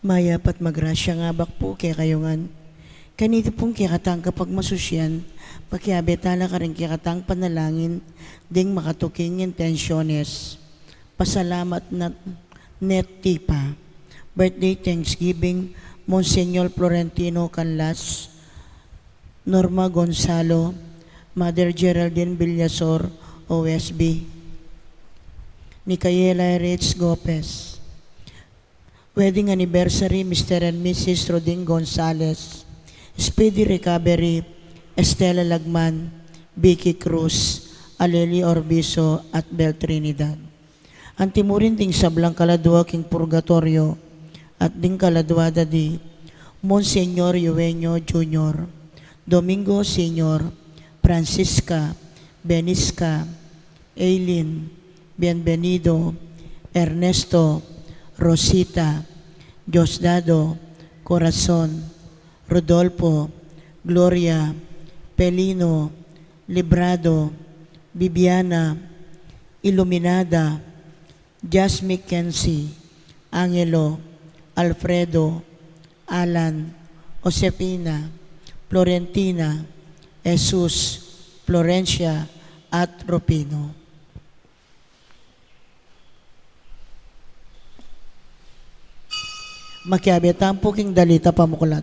Mayapat magrasya nga bakpo kaya kayongan. Kanito pong kikatang kapag masusyan, pakiabetala ka rin kikatang panalangin, ding makatuking intensyones. Pasalamat na net tipa. Birthday Thanksgiving, Monsignor Florentino Canlas, Norma Gonzalo, Mother Geraldine Villasor, OSB, Micaela Rich Gopez. Wedding anniversary, Mr. and Mrs. Roding Gonzalez. Speedy recovery, Estela Lagman, Vicky Cruz, Aleli Orbiso, at Bel Trinidad. Antimurin ding sablang kaladwa king purgatorio at ding kaladuada di Monsignor Eugenio Jr., Domingo Senior, Francisca, Benisca, Eileen, Bienvenido, Ernesto, Rosita, Diosdado, Corazon, Rodolfo, Gloria, Pelino, Librado, Bibiana, Iluminada, Jasmine Kenzie, Angelo, Alfredo, Alan, Josefina, Florentina, Jesus, Florencia, at Rupino. Makiabetang puking dalita pamukulat.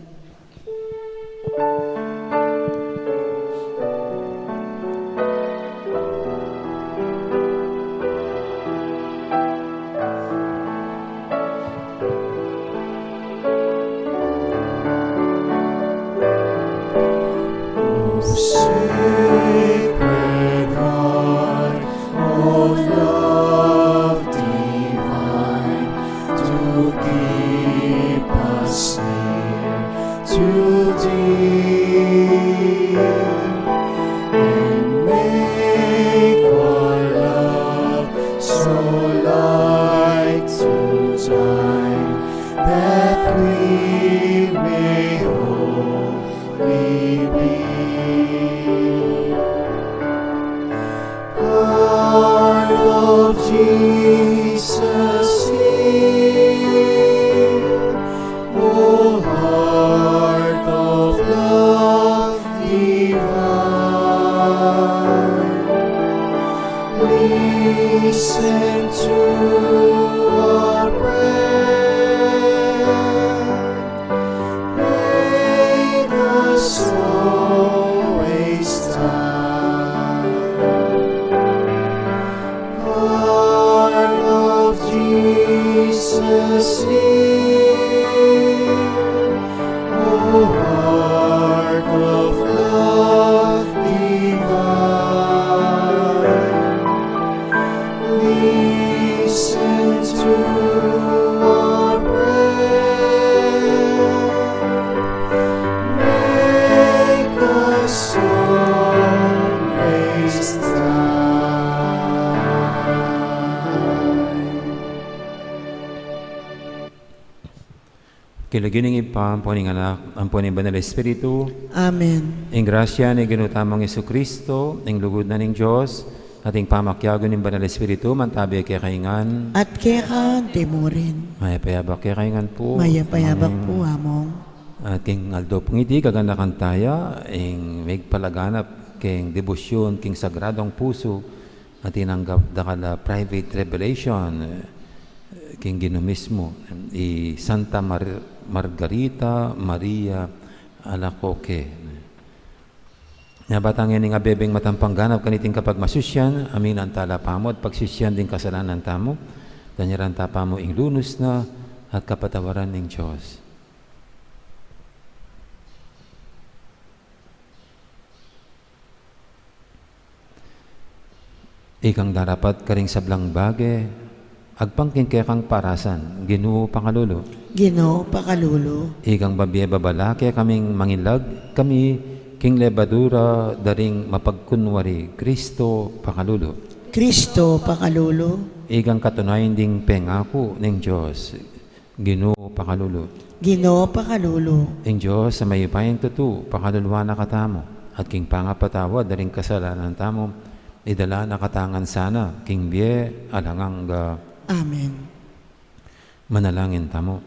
Kilagining ipa, ang puning anak, ang puning banal Espiritu. Amen. Ang grasya ni ginutamang Yesu Kristo, ang lugod na ng Diyos, ating pamakyago ng banal Espiritu, mantabi kaya kaingan. At kaya ka timurin. Mayapayabak kaya kaingan po. Mayapayabak po among. At king aldo pungiti, kaganda kantaya, ang may palaganap, king debosyon, king sagradong puso, at tinanggap da kala private revelation, king ginumismo, i Santa Margarita Maria Alacoque. Nabatangin nga bebeng matampangganap kaniting kapag masusyan, amin ang tala pamod, pagsusyan din kasalanan tamo, danyaran tapa mo ing lunos na at kapatawaran ng Diyos. Ikang darapat karing sablang bage, agpangkin kaya kang parasan, Ginoo Pangalulo. Ginoo Pangalulo. Ikang babiye babala, kaya kaming mangilag, kami king lebadura, daring mapagkunwari, Kristo Pangalulo. Kristo Pangalulo. Ikang katunayan ding pengako ng Diyos, Ginoo Pangalulo. Ginoo Pangalulo. Ang Diyos sa mayupayang tutu, pakaluluwa na katamo, at king pangapatawa, daring kasalanan tamo, idala na katangan sana, king biye, alangang Amen. manalangin tamo.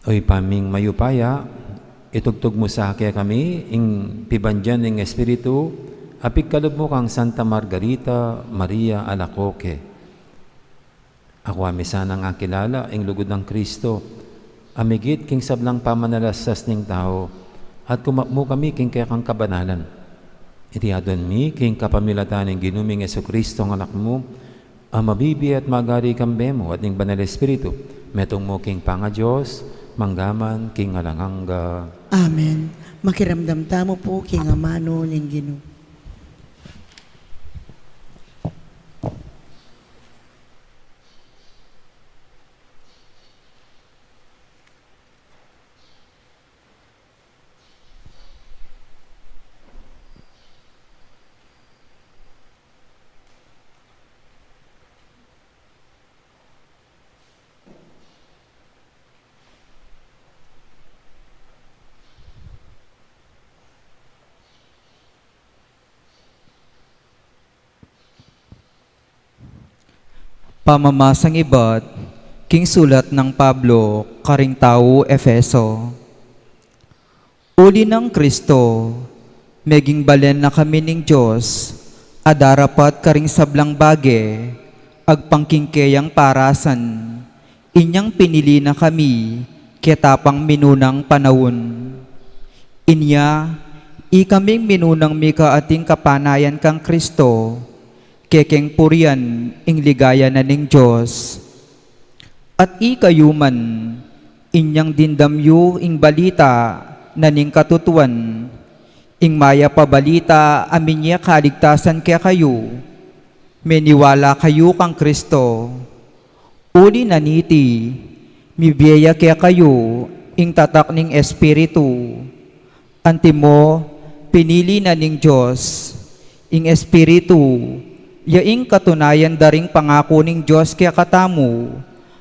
Oy paming mayupaya, itugtog mo sa kaya kami, ing pibandyan ng Espiritu, apik kalob mo kang Santa Margarita Maria Alacoque. Ako amisa nang akilala, ing lugod ng Kristo, amigit king sablang pamanalasas ning tao, at kumapmo kami king kaya kang kabanalan. Itiadon mi king kapamilatan ng ginuming Yesu Kristo ng anak mo, ang mabibi at magari kambe mo at ning banal Espiritu, metong mo king panga Diyos, manggaman king alanganga. Amen. Makiramdam tamo po king amano ning Ginoo. Pamamasang iba't king sulat ng Pablo, karing tao Efeso. Uli ng Kristo, meging balen na kami ning Diyos, adarapat karing sablang bage, agpangkingkeyang parasan, inyang pinili na kami, ketapang minunang panahon. Inya, ikaming minunang mika ating kapanayan kang Kristo, kekeng purian ing ligaya na ning Diyos. At ikayuman, inyang dindamyo ing balita na ning katutuan, ing maya pabalita amin niya kaligtasan kaya kayo, meniwala kayo kang Kristo. Uli na niti, mibiyaya kaya kayo, ing tatak ning Espiritu. Antimo, pinili na ning Diyos, ing Espiritu, yaing katunayan daring pangako ning Diyos kaya katamu,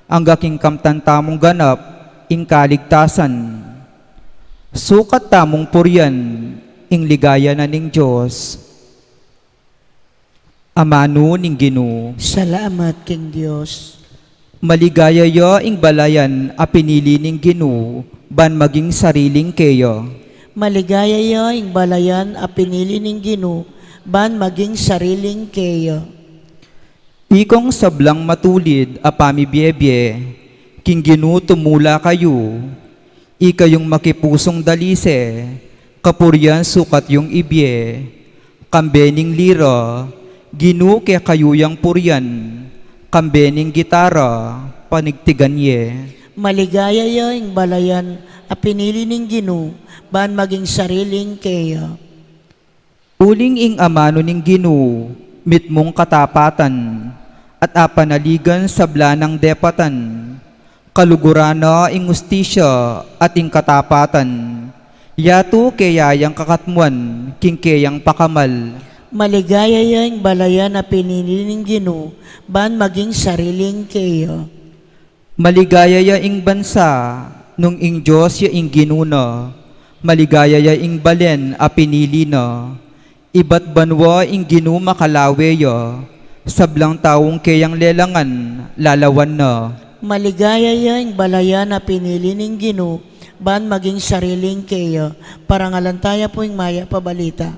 ang gaking kamtantamong ganap, ing kaligtasan. Sukat tamong puryan, ing ligaya na ning Diyos. Amano ning Ginoo, Salamat king Dios. maligaya yo ing balayan a pinili ning Ginoo, ban maging sariling keyo. Maligaya yo ing balayan a pinili ning Ginoo, ban maging sariling keyo. Ikong sablang matulid a pamibiyebye, king Ginoo tumula kayo, ikayong makipusong dalise, kapuryan sukat yung ibye, kambening lira, Ginoo kaya kayuyang puryan, kambening gitara, panigtigan ye. Maligaya yo ing balayan a pinili ning Ginoo, ban maging sariling keyo. Uling ing amano ning Ginoo, mitmong katapatan, at apanaligan sabla ng depatan, kalugurana ing ustisya at ing katapatan, yato kayayang kakatmuan, king kayang pakamal. Maligaya yo ing balayan a pinili ning Ginoo, ban maging sariling keyo. Maligaya ya ing bansa, nung ing Diyos ya ing ginuna, maligaya ya ing balen a pinili na, iba't banwa ing Ginoo makalawe ya, sablang taong kayang lelangan, lalawan na. Maligaya yo ing balayan a pinili ning Ginoo, ban maging sariling keyo. Parangalantaya po ing maya pabalita.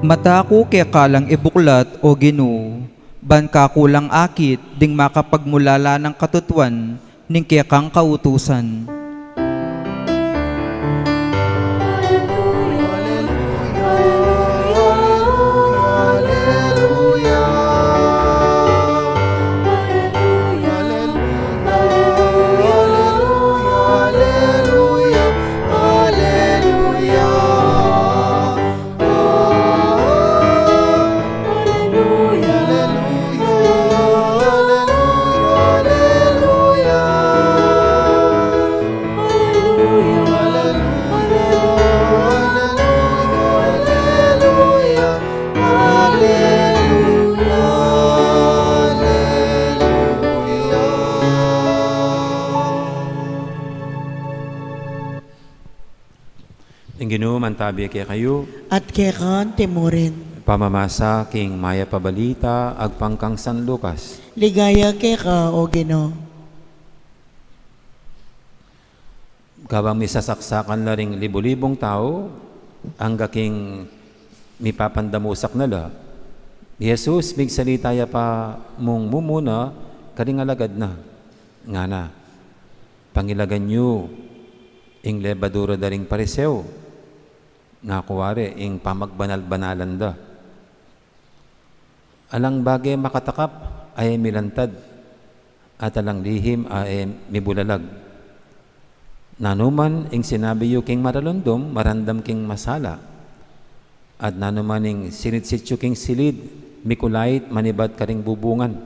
Mata ko kaya kalang ibuklat o Ginoo, ban kakulang akit ding makapagmulala ng katutuan ning kaya kang kautusan. Ang ginuman tabi kay kayo, at kekan timurin. pamamasa king maya pabalita, agpangkang San Lucas. Ligaya keka o Ginoo. Gawang misasaksakan na ring libo-libong tao, ang gaking mipapandamusak nala. Jesus, bigsalita ya pa mong mumuna, karing alagad na. Nga na, pangilagan nyo, ing lebadura daring pariseo, nga kuwari, ing pamagbanal-banalan da. Alang bagay makatakap, ay milantad, at alang lihim ay mibulalag. Nanuman, ing sinabi yu king maralundom, marandam king masala, at nanuman ing sinitsityo king silid, mikulait, manibad karing bubungan.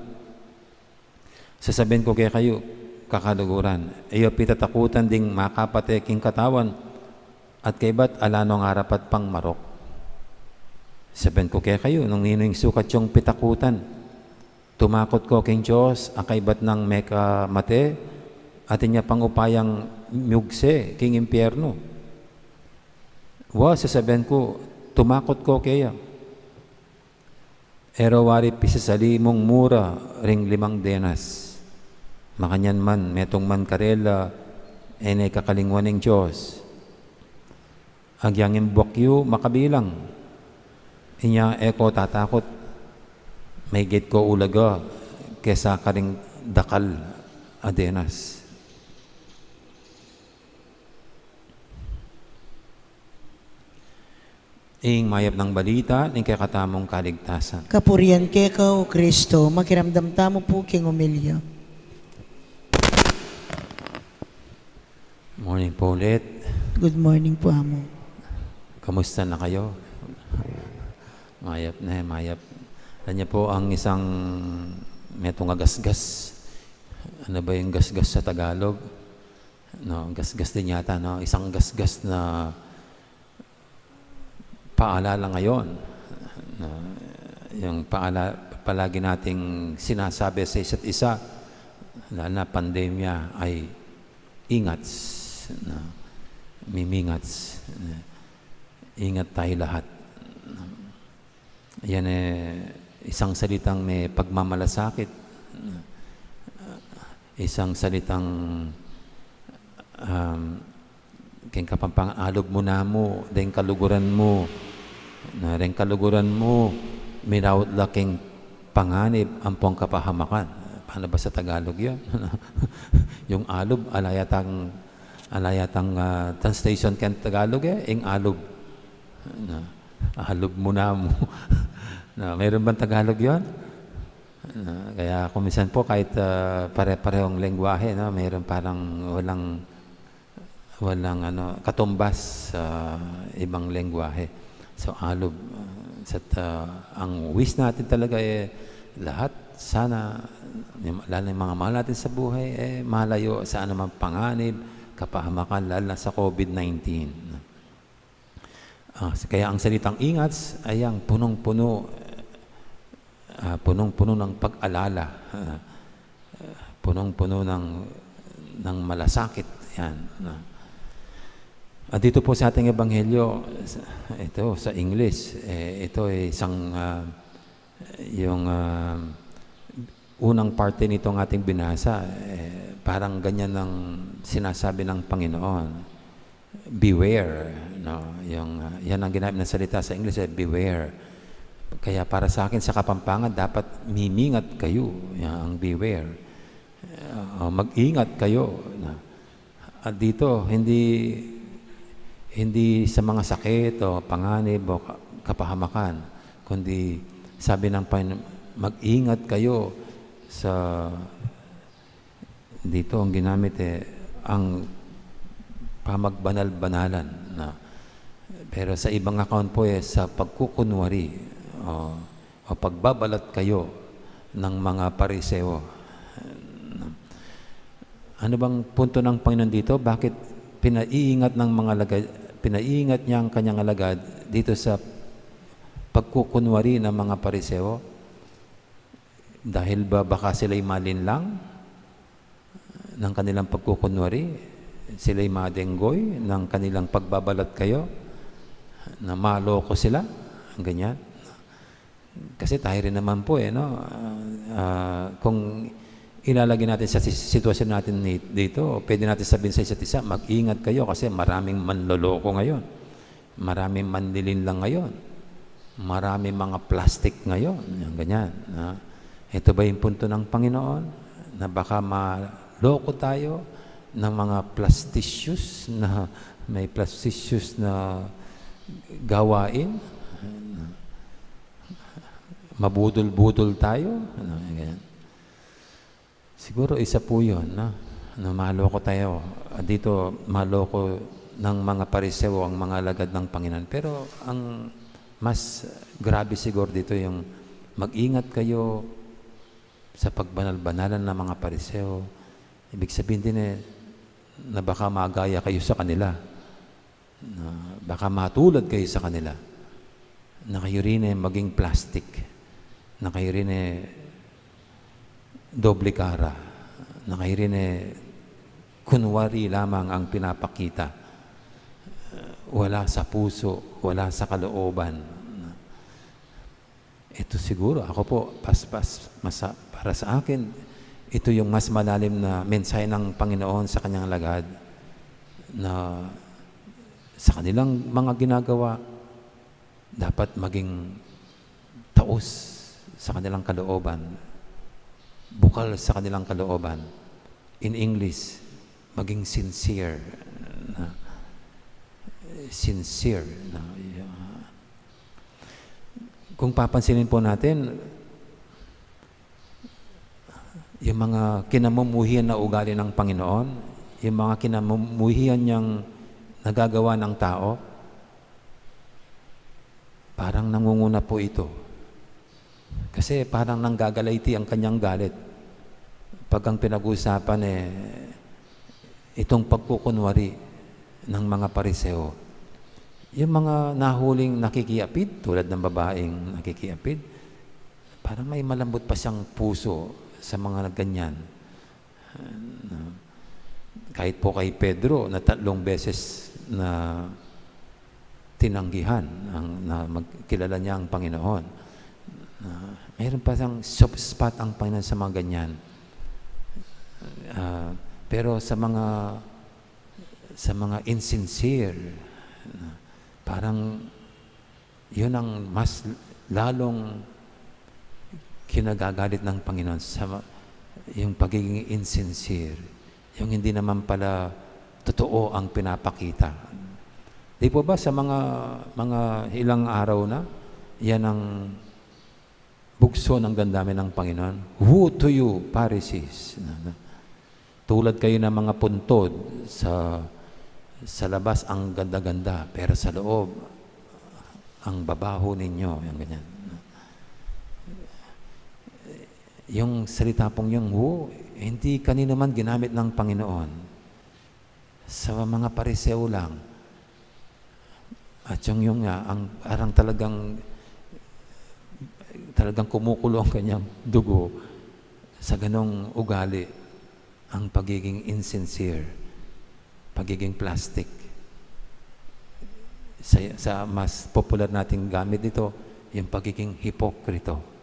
Sasabihin ko kaya kayo, kakaluguran, iyo pitatakutan ding makapate king katawan, at kaibat alanong harapat pang marok. Sabihin ko kaya kayo, nung nino'ng sukat yung pitakutan, tumakot ko king Diyos, akaibat ng meka mate, at inya pang upayang mugse king impyerno. Sasabihin ko, tumakot ko kaya. Erawari pisasali mong mura ring 5 denas. Makanyan man, metong man karela, enay kakalingwan ng Diyos. Agyangin buwakyo, makabilang. Inya eko tatakot, may git ko ulaga, kesa karing dakal adenas. Ing mayap ng balita, ning kakatamong kaligtasan. Kapurian keka o Kristo, makiramdam tamo po king umilya. Morning po ulit. Good morning po, amo. Kamusta na kayo? Mayap na, mayap. Kanya po ang isang metong gasgas. Ano ba yung gasgas sa Tagalog? No, gasgas din yata, no? Isang gasgas na paalala ngayon. No, yung palagi nating sinasabi sa isa't isa, lalo na pandemya, ay ingats. No, mimingats. Ingat tayo lahat. Yan isang salitang may pagmamalasakit, isang salitang king kapampangalog mo na mo, dahil kaluguran mo, na rin kaluguran mo, minawat laking panganib ang pong kapahamakan. Paano ba sa Tagalog yan? Yung alob, alayatang translation kan Tagalog ing alob. Alob mo na mo. Mayroon bang Tagalog yun? Kaya kumisan po kahit pare-parehong lengguwahe, mayroon parang walang katumbas sa ibang lengguwahe. So alob. Ang wish natin talaga lahat sana, lalo yung mga mahal natin sa buhay, malayo sa anumang panganib, kapahamakan, lalo na sa COVID-19. Kaya ang salitang ingats ay ang punong-puno ng pag-alala, punong-puno ng malasakit. Yan. At dito po sa ating ebanghelyo, ito sa English, ito ay isang yung unang parte nitong ating binasa, parang ganyan ang sinasabi ng Panginoon. Beware, no? Yan ang ginamit na salita sa English, beware. Kaya para sa akin sa Kapampangan, dapat mimingat kayo. Yan ang beware. Mag-ingat kayo. At dito, hindi sa mga sakit o panganib o kapahamakan, kundi sabi ng Panginoon, mag-ingat kayo sa dito ang ginamit ang pamagbanal-banalan. Pero sa ibang account po sa pagkukunwari o pagbabalat kayo ng mga pariseo. Ano bang punto ng Panginoon dito? Bakit pinaiingat niya ang kanyang alagad dito sa pagkukunwari ng mga pariseo? Dahil ba baka sila'y malinlang ng kanilang pagkukunwari? Sila'y madenggoy ng kanilang pagbabalat kayo? na maloko sila, ganyan. Kasi tayo rin naman po no? Kung ilalagay natin sa sitwasyon natin dito, pwede natin sabihin sa isa't isa, mag-ingat kayo kasi maraming manloloko ngayon. Maraming manlilin lang ngayon. Maraming mga plastic ngayon. Ganyan. Ito ba yung punto ng Panginoon? Na baka maloko tayo ng mga plasticious na may plasticious na gawain? Mabudol-budol tayo? Ganyan. Siguro isa po yun, na maloko tayo. Dito, maloko ng mga pariseo ang mga alagad ng Panginoon. Pero ang mas grabe siguro dito yung mag-ingat kayo sa pagbanal-banalan ng mga pariseo. Ibig sabihin din na baka magaya kayo sa kanila. Na baka matulad kayo sa kanila. Na kayo rin maging plastic. Na kayo rin doble cara, na kayo rin kunwari lamang ang pinapakita. Wala sa puso, wala sa kalooban. Ito siguro, ako po, para sa akin, ito yung mas malalim na mensahe ng Panginoon sa kanyang lagad na sa kanilang mga ginagawa, dapat maging taos sa kanilang kalooban. Bukal sa kanilang kalooban. In English, maging sincere. Sincere. Kung papansinin po natin, yung mga kinamumuhian na ugali ng Panginoon, yung mga kinamumuhian niyang nagagawa ng tao, parang nangunguna po ito. Kasi parang nanggagalayti ang kanyang galit. Pag ang pinag-uusapan itong pagkukunwari ng mga pariseo. Yung mga nahuling nakikiapid, tulad ng babaeng nakikiapid, parang may malambot pa siyang puso sa mga ganyan. Kahit po kay Pedro na 3 beses na tinanggihan na magkilala niya ang Panginoon. Mayroon pa siyang soft spot ang Panginoon sa mga ganyan. Pero sa mga insincere, parang yun ang mas lalong kinagagalit ng Panginoon sa yung pagiging insincere, yung hindi naman pala totoo ang pinapakita. Di po ba sa mga ilang araw na, yan ang bugso ng damdamin ng Panginoon. Woe to you, Pharisees. Tulad kayo ng mga puntod sa labas ang ganda-ganda, pero sa loob ang babaho ninyo. Yung ganyan. Yung salita pong yung hindi kanino man ginamit ng Panginoon. Sa mga pariseo lang. At yung nga, ang talagang kumukulo ang kanyang dugo sa ganong ugali, ang pagiging insincere, pagiging plastic. Sa mas popular nating gamit dito, yung pagiging hipokrito.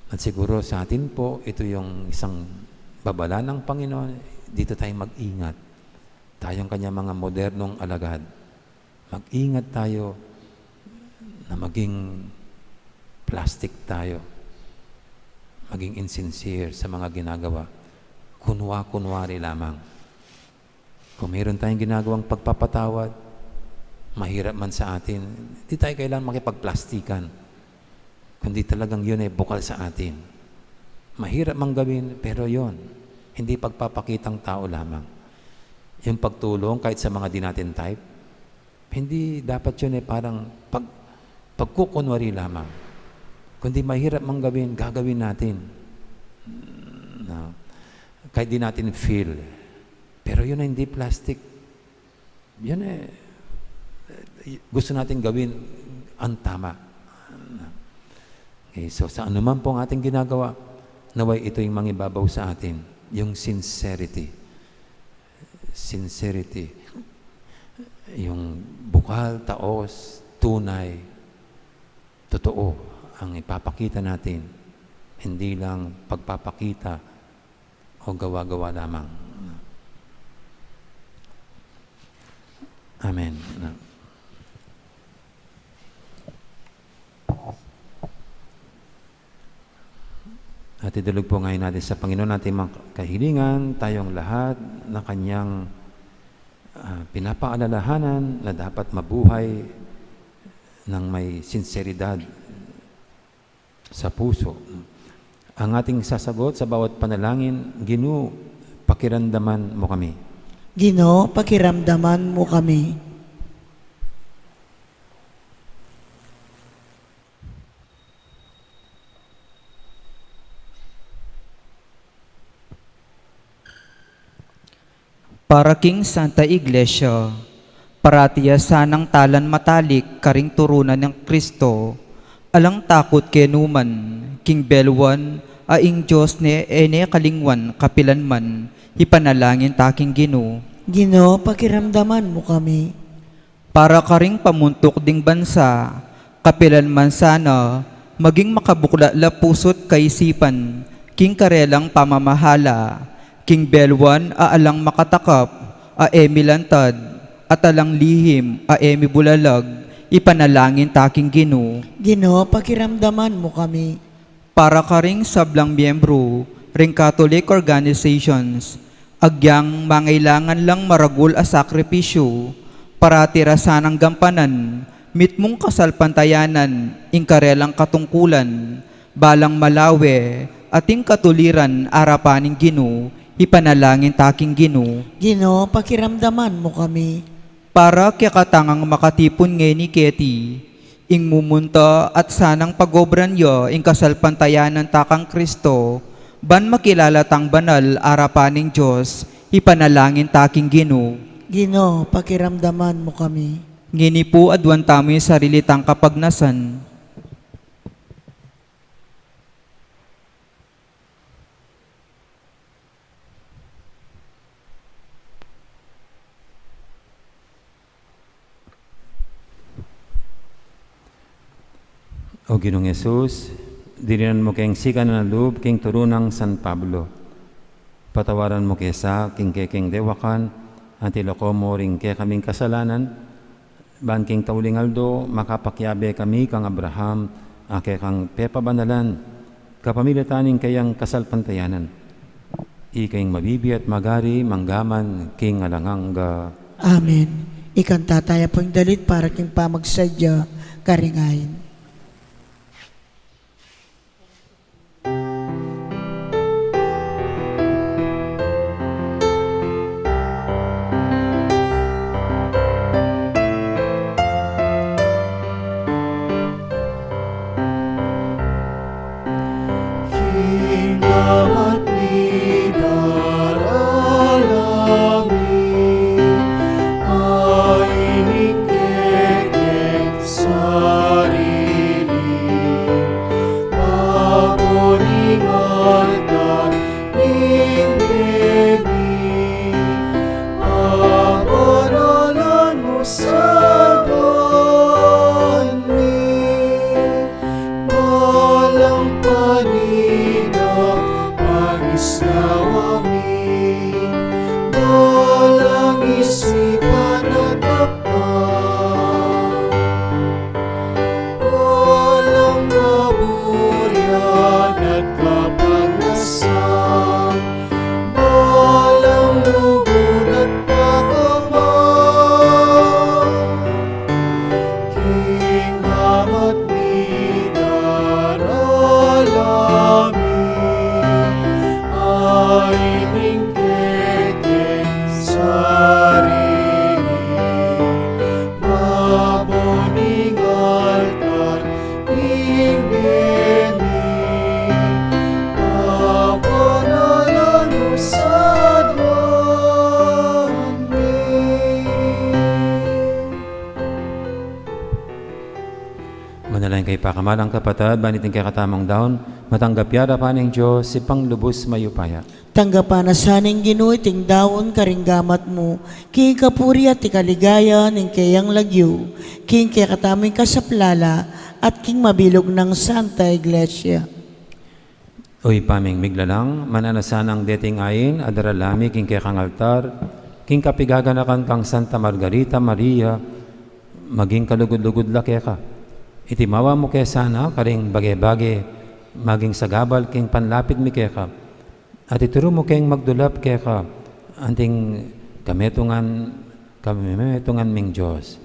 At siguro sa atin po, ito yung isang babala ng Panginoon. Dito tayo mag-ingat. Tayong kanya mga modernong alagad. Mag-ingat tayo na maging plastic tayo. Maging insincere sa mga ginagawa. Kunwa-kunwari lamang. Kung mayroon tayong ginagawang pagpapatawad, mahirap man sa atin, hindi tayo kailangan makipagplastikan. Kundi talagang yun ay bukal sa atin. Mahirap mang gawin, pero yun. Hindi pagpapakitang tao lamang. Yung pagtulong kahit sa mga di natin type, hindi dapat yun parang pagkukunwari lamang. Kundi mahirap mang gawin, gagawin natin. Kahit di natin feel. Pero yun ay hindi plastic. Yun gusto natin gawin ang tama. Okay, so sa anuman po ang ating ginagawa, naway ito yung mangibabaw sa atin, yung sincerity. Sincerity. yung bukal, taos, tunay, totoo ang ipapakita natin, hindi lang pagpapakita o gawa-gawa lamang. Amen. At idulog po ngayon natin sa Panginoon natin mga kahilingan, tayong lahat na Kanyang pinapaalalahanan na dapat mabuhay ng may sinseridad sa puso. Ang ating sasagot sa bawat panalangin, Ginoo, pakiramdaman mo kami. Ginoo, pakiramdaman mo kami. Para King Santa Iglesia, paratiya sanang talan matalik karing turunan ng Kristo, alang takot kenuman, King Belwan, aing Diyos ne ene kalingwan kapilanman, ipanalangin taking Ginoo. Ginoo, pakiramdaman mo kami. Para karing pamuntok ding bansa, kapilanman sana, maging makabukla la puso't kaisipan, King karelang pamamahala, King Belwan aalang makatakap, aemi lantad, at alang lihim, aemi bulalag, ipanalangin taking Ginoo. Ginoo, pakiramdaman mo kami. Para karing sablang miyembro, ring Catholic organizations, agyang mangailangan lang maragul a sakripisyo, para tirasan ang gampanan, mitmong kasalpantayanan, ingkarelang katungkulan, balang malawe, ating katuliran arapaning Ginoo, ipanalangin taking Ginoo. Ginoo, pakiramdaman mo kami. Para kakatangang makatipon ngayon ni Keti, ing mumunta at sanang pagobran yo ing kasalpantayanan takang Kristo, ban makilala tang banal arapaning Diyos, ipanalangin taking Ginoo. Ginoo, pakiramdaman mo kami. Ngini po adwan tamo yung sarili tang kapagnasan. O Ginoong Yesus, dirinan mo kayong sika na loob king turunang San Pablo. Patawaran mo kesa king keking dewakan, antiloko mo ring kaya kaming kasalanan, ban king tauling aldo, makapakyabe kami kang Abraham, ake kang pepabanalan, kapamilitaning kayang kasalpantayanan. Ikayong mabibi at magari, manggaman, king alanganga. Amen. Ikanta tayo po yung dalit para king pamagsadya karingayin. Manalangin kay Pakamalang Kapatad, banitin kay katamang daon, matanggap yara pa ng Diyos, si panglubos mayupaya. Tanggapan na saning Ginoo iting dawon karinggamat mo, king kapuri at ikaligaya ning kayang lagyo, king kaya kataming kasaplala, at king mabilog ng Santa Iglesia. Uy paming miglalang, mananasanang deting ayin, adaralami king kaya kang altar, king kapigaganakan kang Santa Margarita Maria, maging kalugod-lugod la kaya ka. Itimawa mo kaya sana, karing bagay-bagay, maging sagabal king panlapit mi kaya ka. At ituro mo kayong magdulap kaya ka, anting kametungan ming Diyos.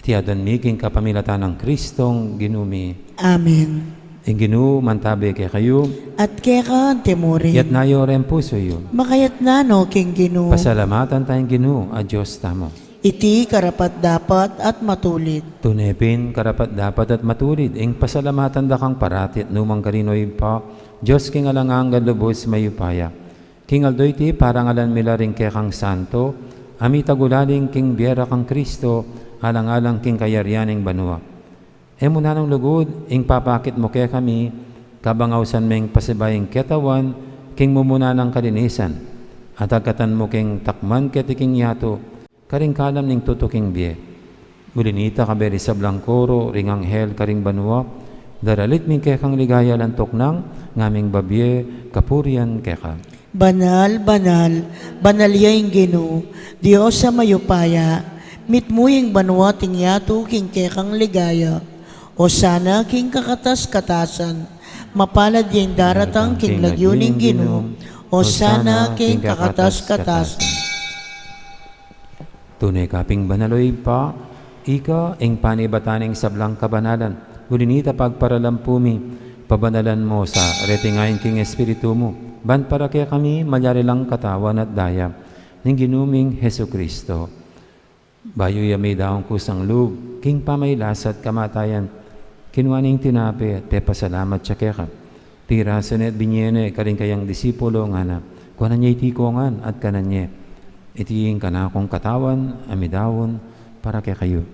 Iti adon mi king kapamilatan ng Kristong ginumi. Amen. Ing ginu mantabi kaya kayo, At kaya ka ang temuri, yat nayo rin puso yun. makayat na no king Ginoo, Pasalamatan tayong ginu, a Diyos tamo. iti karapat dapat at matulit. Tunepin, karapat dapat at matulid, ing pasalamatan da kang parati at numang karinoy pa, Diyos king alangang galubos mayupaya. King aldoy ti parang alan milaring kaya kang santo, ami tagulaling king biera kang Kristo, alang-alang king kayaryaning banwa. E muna ng lugod, ing papakit mo kaya kami, kabangawsan meng pasibaying ketawan, king mumuna ng kalinisan, at agkatan mo king takman ketiking yato, karing kalam ning tutuking biye. Mulinita kaberi sa blangkoro, ring anghel karing banwa, daralit ming kekang ligaya lantok nang, ngaming babye, kapurian keka. Banal, banal, banal yaing Ginoo, Diyos sa mayupaya, mitmuying banwa tingyato king kekang ligaya, o sana king kakatas-katasan, mapalad yung daratang king lagyuning Ginoo, o sana king kakatas-katasan. Tunay kaping banaloy pa, ika ing panibataning sablang kabanalan, gulinita pagparalampumi, pabanalan mo sa retingayin king espiritu mo, ban para kaya kami malyari lang katawan at daya, ng ginuming Heso Kristo. Bayo yamay daong kusang lub, king pamaylas at kamatayan, kinuaning tinapi at pasalamat siya kaya ka. Tirasan at binyene karing kayang disipulo nga na, kuwanan niya itikongan at kanan niya. Itiing kanakong katawan, amidawon, para kaya kayo.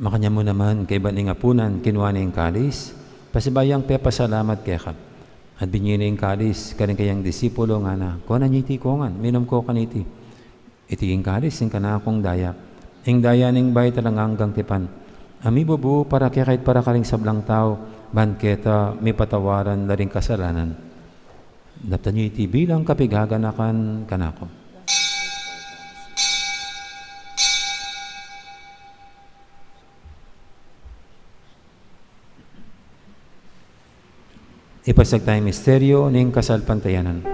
Makanya mo naman kay baning apunan, kinuha ng kalis, pasibayang pasalamat kaya ka. At binyining kalis, karing kayang disipulo nga na, kuwanan niya itikongan, minom ko kaniti. Itiing kalis, ing kanakong daya. Ing daya ning bay talang hanggang tipan. Ami bubu para kaya kahit para karing sablang tao, banketa, may patawaran na rin kasalanan. Daptan niyo iti bilang kapigaganakan kanako. Ipasag tayong misteryo ng kasalpantayanan.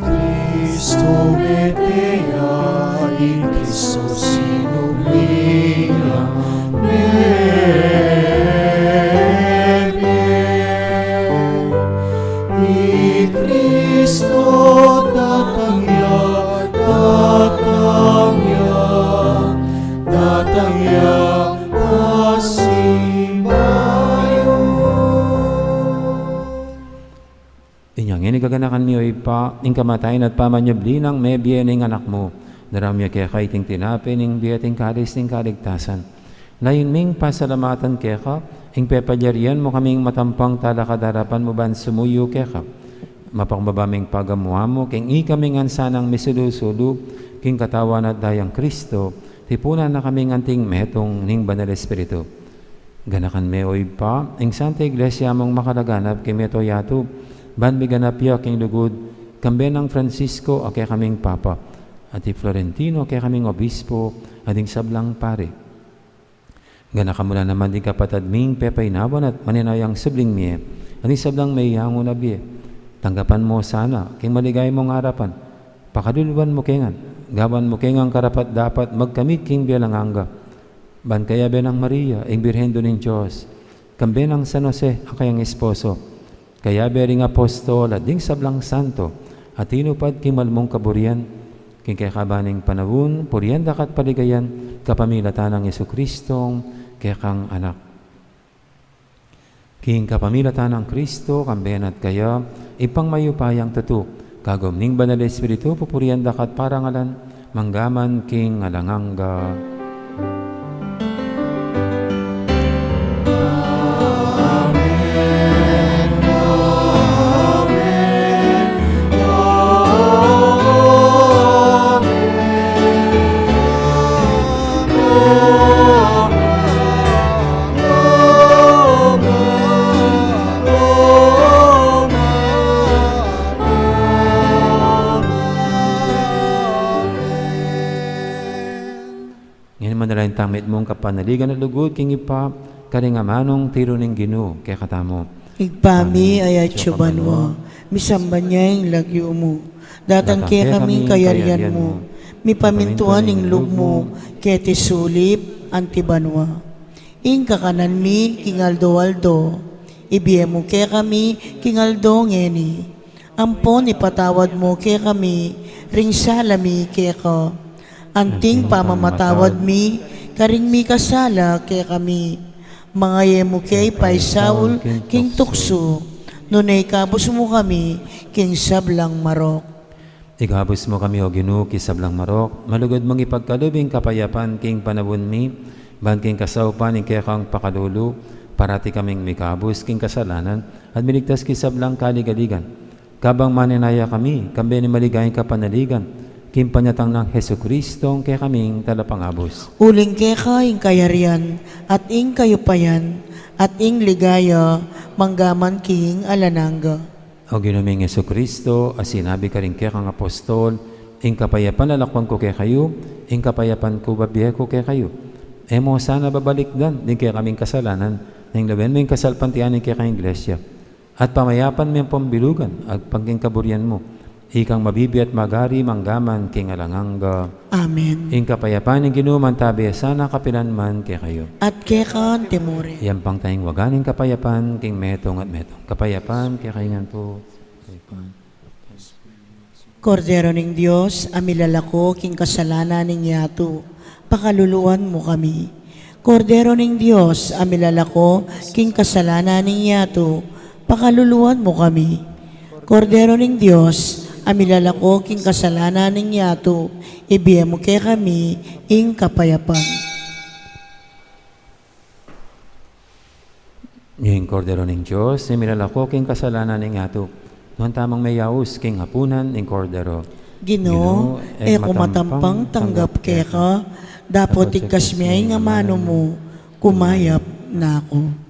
Cristo metea in Cristo sinumia I Cristo datangya asimayo. Inyang inigaganakan niyo ipa, ing kamatayin at pamanyabli ng may biyening anak mo, naramya kaya kay ting tinapi, ning biyating kalis, ning kaligtasan. Layon ming pasalamatan kaya ka, ing pepadyarian mo kaming matampang talakadarapan mo ban sumuyo kaya ka. Mapakbabaming pagamuha mo, king ikaming ansanang misilusulu, king katawan at dayang Kristo, tipunan na kaming anting metong ning banal espiritu. Ganakan me oy pa, ing Santa Iglesia mong makalaganap kay meto yato, ban miganapya king lugod, kambe ng Francisco akay kaming Papa, at Florentino akay kaming Obispo, ading sablang pare. Ganakamula naman di kapatad ming pepaynawan at maninayang sabling miye, ading sablang may yangon na biye. Tanggapan mo sana, king maligay mong harapan, pakaduluan mo kengan, gawan mo kengang karapat dapat magkamit king bialanganga. Ban kaya benang Maria, ing Birhen do ng Diyos, kambe ng San Jose akayang esposo, kaya bering apostol at ding sablang santo, at tinupad kimalmong kaburian, king kaya kabaning panawun, purian dakat paligayan, kapamilatan ng Yesu Kristong, kaya kang anak. King kapamilatan ng Kristo, kambehan at kaya, ipang mayupayang tatu, kagom ning banal Espiritu, pupurian dakat parangalan, manggaman king alangangga. Ngayon manalain tamit mong kapanaligan at lugod, king ipa, karingamanong tiro ning Ginoo, kaya katamo. Igpami ay atsubanwa, misamban niya yung lagyo mo. Datang kaya kaming kayarian mo, mi pamintuan ing lug mo, kaya tisulip antibanwa. Ing kakanan mi, kingaldo-aldo, ibiye mo kaya kami, kingaldo ngeni. Ampon ipatawad mo kaya kami, ring salami kaya ka. Anting pamamatawad mi, karing mi kasala kaya kami. Mga yemo kay paisaul, king tukso, nunay kabos mo kami, king sablang marok. Igabos mo kami o Ginoo, kisablang marok, malugod mong ipagkalubing kapayapan, king panabon mi, ban king kasaupan, ing kaya kang pakalulu, parati kaming mikabos, king kasalanan, at miligtas kisablang kaligaligan. Kabang maninaya kami, kambi ni maligayang kapanaligan, king panyatang ng Hesu Kristo, kaya kaming talapangabos. Uling keka ing kayarian, at ing kayupayan, at ing ligaya, manggaman king alanangga. O ginuming Hesu Kristo, as sinabi ka rin kaya kang apostol, ing kapayapan lalakwan ko kaya kayo, ing kapayapan ko babiya ko kaya kayo. Emo sana babalikdan, din kaya kaming kasalanan, nang lawen mo yung kasalpantianin kaya kang iglesia. At pamayapan mo yung pambilugan, ag pagking kaburian mo, ikang mabibi at magari manggaman king alangangga. Amen. Ing kapayapan ng ginuman tabi sana kapilan man kaya kayo. At kekan temore. Yan pang tayong waganing kapayapan king metong at metong. Kapayapan kaya kayo nga po. Kordero ning Dios, amilalako king kasalanan ning yato, pakaluluan mo kami. Kordero ning Dios, amilalako king kasalanan ning yato, pakaluluan mo kami. Kordero ning Dios, amilalako king kasalanan ning yato, ibiye mo kay kami ing kapayapan. Yung kordero ng Diyos, imilalako king kasalanan ng ato. Noon tamang may yaus king hapunan ing kordero. Ginoo, kumatampang tanggap kay ka, dapat ikas miyay nga mano mo, kumayap na ako.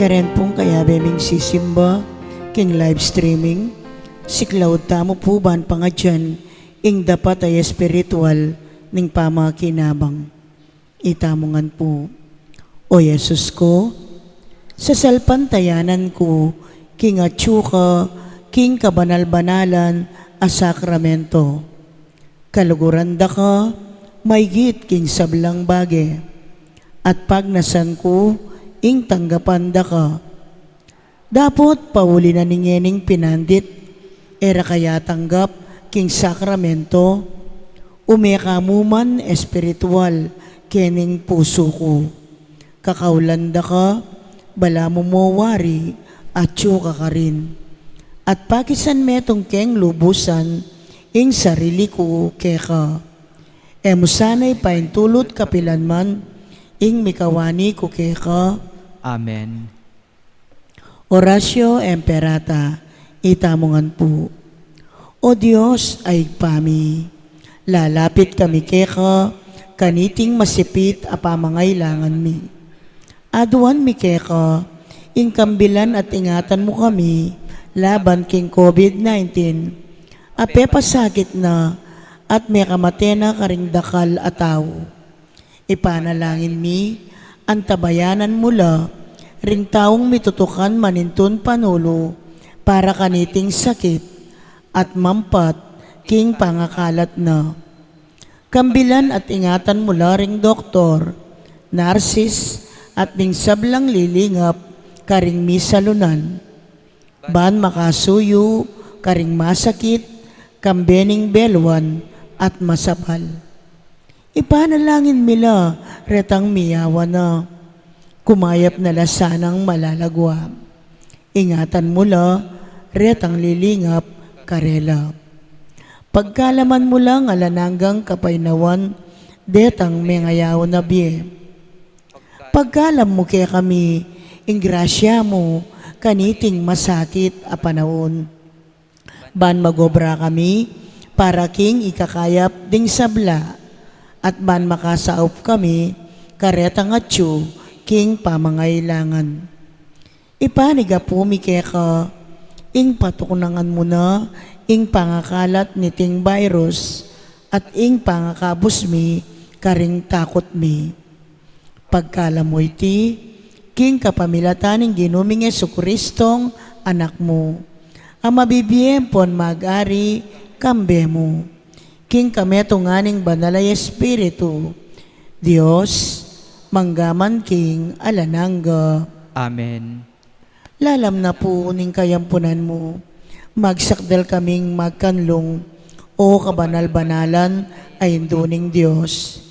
rin pong kaya beming sisimba, king live streaming, si Cloud tamo po ban pangadyan, ing dapat ay espiritual, ning pamakinabang. Itamongan po, O Yesus ko, sa salpantayanan ko, king atsuka, king kabanal-banalan, a sakramento. Kaluguran da ka, maygit king sablang bage, at pagnasan ko, ing tanggapan da ka. Dapot pauli na ningening pinandit, era kaya tanggap king sakramento, umekamuman espiritual kening puso ko. Kakaulanda ka, bala mo wari, at ka ka rin. At pakisan metong keng lubusan, ing sarili ko keka. Emusanay paintulot kapilanman, ing mikawani ko keka. Amen. Orasyo Emperata, itamongan po. O Diyos ay pami, lalapit kami keka, kaniting masipit apamangailangan mi. Aduan mi keka, ing kambilan at ingatan mo kami, laban king COVID-19, ape pasakit na, at may kamatena karing dakal ataw. Ipanalangin mi, ang tabayanan mula, ring taong mitutukan manintun panulo, para kaniting sakit, at mampat, king pangakalat na. Kambilan at ingatan mula ring doktor, narsis, at ning sablang lilingap, karing misalunan. Ban makasuyo, karing masakit, kambening belwan, at masapal. Ipanalangin mila, retang miyawa na, kumayap na lasanang malalagwa. Ingatan mula, retang lilingap, karela. Pagkalaman mo lang alananggang kapainawan, detang mengayaw na biye. Pagkalam mo kaya kami, ingrasya mo, kaniting masakit a panahon. Ban magobra kami, para king ikakayap ding sabla, at ban makasaop kami, karetang atyo, king pamangailangan. Ipaniga po mi keka, ing patukunangan mo na, ing pangakalat ni ting virus, at ing pangakabos mi, karing takot mi. Pagkalamoy ti, king kapamilataning ginuming Jesucristong anak mo, ang mabibiyempon mag-ari, kambe mo. King kametunganing banalay Espiritu, Diyos, manggaman king alanangga. Amen. Lalam na po ning kayampunan mo, magsakdal kaming magkanlong, o kabanal-banalan ay induning Diyos.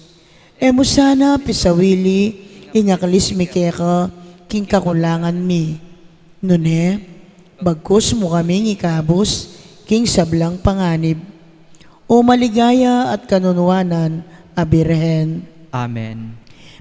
Emo sana pisawili, ingakalis mi keka, king kakulangan mi. Nune, bagkus mo kaming ikabos, king sablang panganib. O maligaya at kanunwanan, a Birhen. Amen.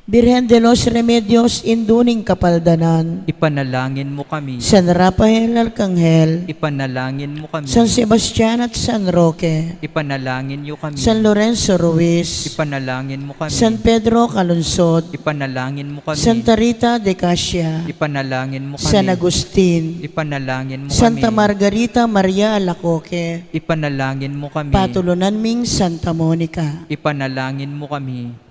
Birhen de los Remedios, induning kapaldanan. Ipanalangin mo kami. San Rafael Arcangel, Ipanalangin mo kami. San Sebastian at San Roque, Ipanalangin niyo kami. San Lorenzo Ruiz, Ipanalangin mo kami. San Pedro Calungsod, Ipanalangin mo kami. Santa Rita de Casia, Ipanalangin mo kami. San Agustin, Ipanalangin mo Santa kami. Margarita Maria Alacoque, Ipanalangin mo kami. Patulunan ming Santa Monica. Ipanalangin mo kami.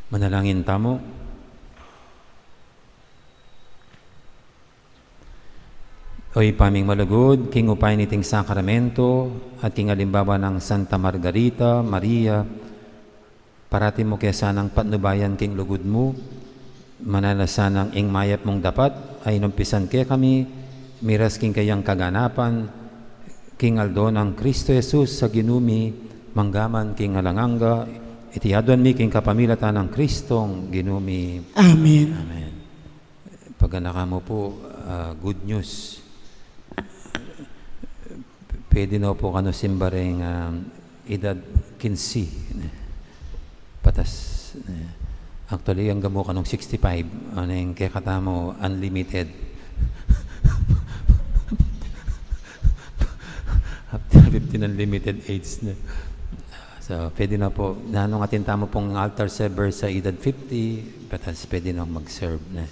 Manalangin tamo. Oy paming malagod, king upay niting sakramento, at king alimbawa ng Santa Margarita, Maria, parati mo kaya sanang patnubayan king lugod mo, manalasanang ing mayap mong dapat, ay numpisan kaya kami, miras king kayang kaganapan, king aldo ng Kristo Jesus sa ginumi, manggaman king alanganga, itiyaduan mi king kapamilatan ng Kristong ginumi. Amen. Amen. Pagkanaka mo po, good news. Pwede na po kano simbareng edad 15. Patas. Actually, ang gamo ka nung 65, ano yung kaya kata mo, unlimited. After 15 unlimited AIDS na. So, pwede na po, nanong atinta mo pong altar server sa edad 50, but pwede na mag-serve na.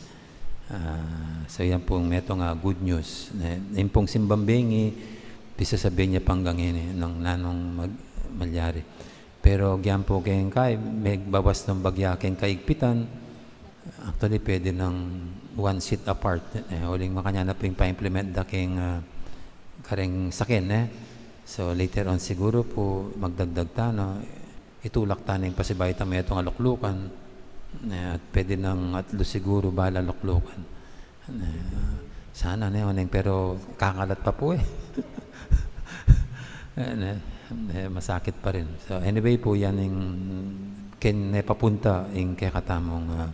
So, yan pong meto nga good news. Yung pong simbambengi, bisa sabihin niya panggangin nung nanong malyari. Pero gyan po kayong kay, may bawas ng bagya kayong kaigpitan, actually pwede ng one seat apart. Huling makanya na po yung pa-implement da kayong kareng sakin. So later on siguro po magdagdag ta, no? Itulak ta na yung pasibay ta may itong aluklukan. At pwede ng atlo siguro bala aluklukan. Sana na yun, pero kakalat pa po masakit pa rin. So anyway po yan yung papunta yung kaya katamong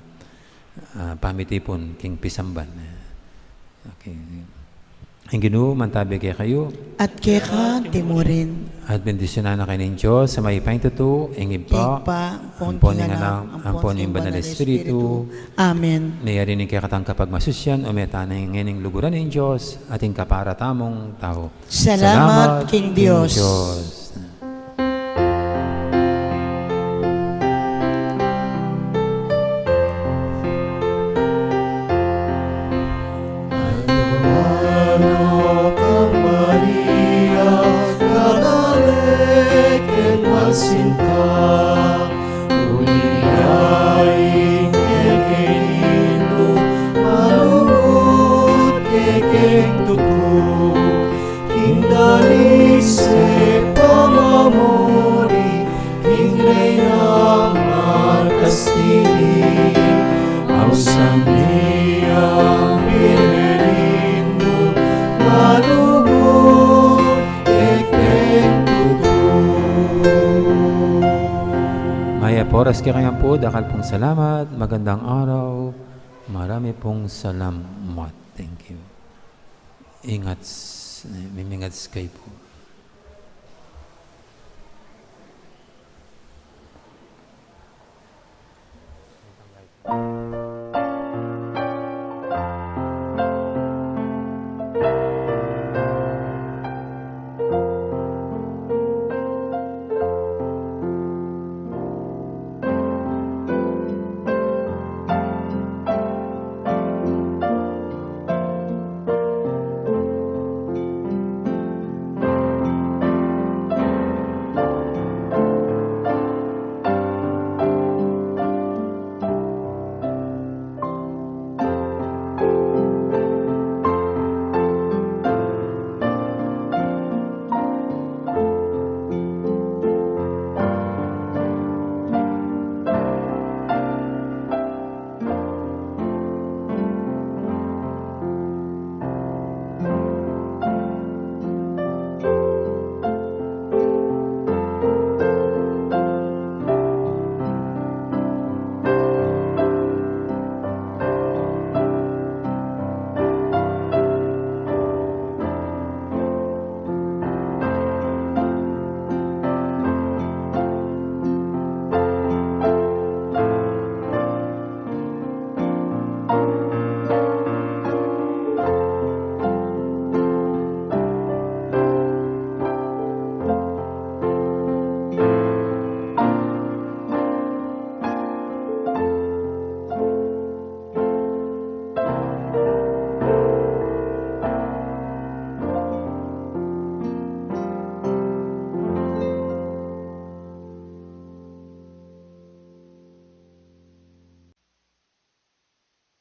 pamitipon king pisamban. Okay. Ang Ginoo mantabi kay kayo At kaya timurin. at bendisyonan na kayo ng Diyos sa may paintuto ing iba ampon ng anak ampon ng banal na espiritu. Amen. Mayari ni kaya katang kapag masusyan o meta na yung ngening luguran ng Diyos ating kaparatamong tao. Salamat, King Diyos. Anak ang Maria, kagalek ken masinta, uliyain kekenino, malugod kekeng tuto, hindali se pamamori, king reina ng Kastili, ausang niyang pinerindo, malugod kekeng tuto. Maya poras kaya kayang po, dakal pong salamat, magandang araw, marami pong salamat. Thank you. Ingat, mimingat kayo po.